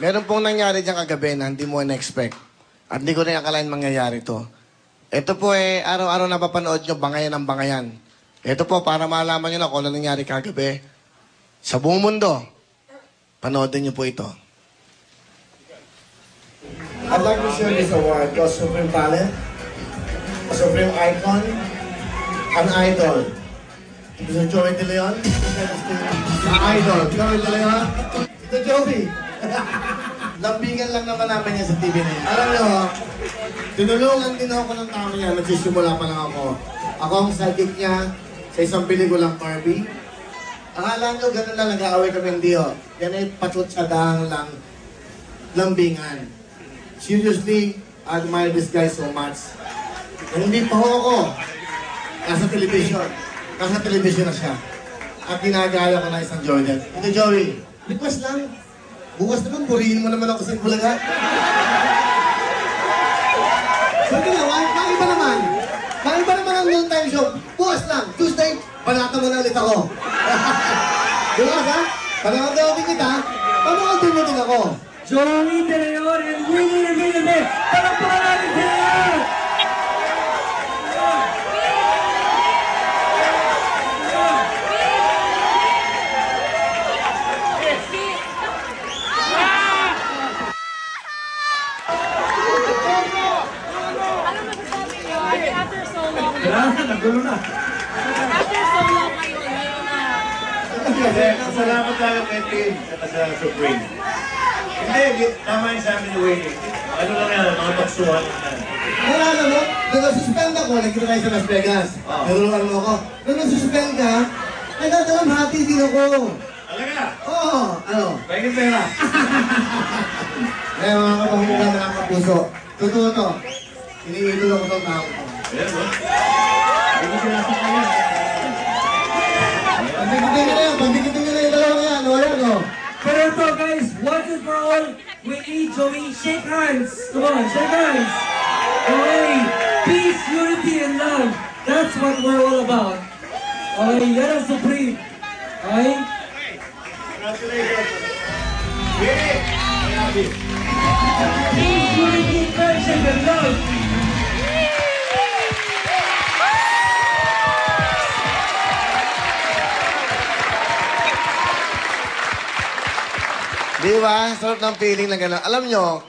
Meron pong nangyari dyan kagabi na hindi mo na-expect. At hindi ko rin akalain mangyayari to. Ito po araw-araw napapanood nyo, bangayan ang bangayan. Ito po, para malaman nyo na kung ano nangyari kagabi. Sa buong mundo, panoodin nyo po ito. I'd like to share this award to Supreme Talent, a Supreme Icon, an Idol. Mr. Joey De Leon, Idol. Joey De Leon, Tito Joey. Lambingan lang naman namin yan sa TV na yan. Alam nyo, tinulungan din ako ng tao niya. Nagsisimula pa lang ako. Ako ang sidekick niya sa isang pelikulang Barbie. Akala nyo, ganun lang nag-aaway kami hindi ho. Yan ay patutsadang lang lambingan. Seriously, I admire this guy so much. Kung hindi pa ho ako, nasa television. Nasa television na siya. At ginagaya ko na isang Jordan. Ito Joey, request lang. Bukas naman, purihin mo naman ako sa Bulaga. Sabi nga, maiba naman. Maiba naman ang noon time show. Bukas lang, Tuesday, panata mo na ulit ako. Bukas ha? Panakagawin kita, panakagawin mo din ako. Joey De Leon and Winnie. Palakpakan natin sila! Nagulo na. After so long ngayon na. Salamat tayo kay Tim at sa Supreme. Hindi, tama yung sabi ni Wayne. Ano lang yan, mga taksuhan lang. Wala na mo, nung nasuspend ako, nagkita tayo sa Las Vegas. Naruruan mo ako. Nung nasuspend ka, nagkakalamhati din ako. Talaga? Oo, ano? Pahingin pera. Eh, mga kapahugan na ng kapuso. Totoo to. Iniidol ako itong tao ko. Ayan, no? Hindi ko sinasakay yan. Pagbigitin nyo na yan, pagbigitin nyo na yung dalawa yan. Wala ko. Pero ito guys, once and for all, Winnie, Joey, shake hands. Come on, shake hands. Okay, peace, unity, and love. That's what we're all about. Okay, yan ang Supreme. Okay? Congratulations. Winnie! I love you. Peace, unity, friendship, and love. Di ba? Sarap ng feeling na gano'n. Alam nyo,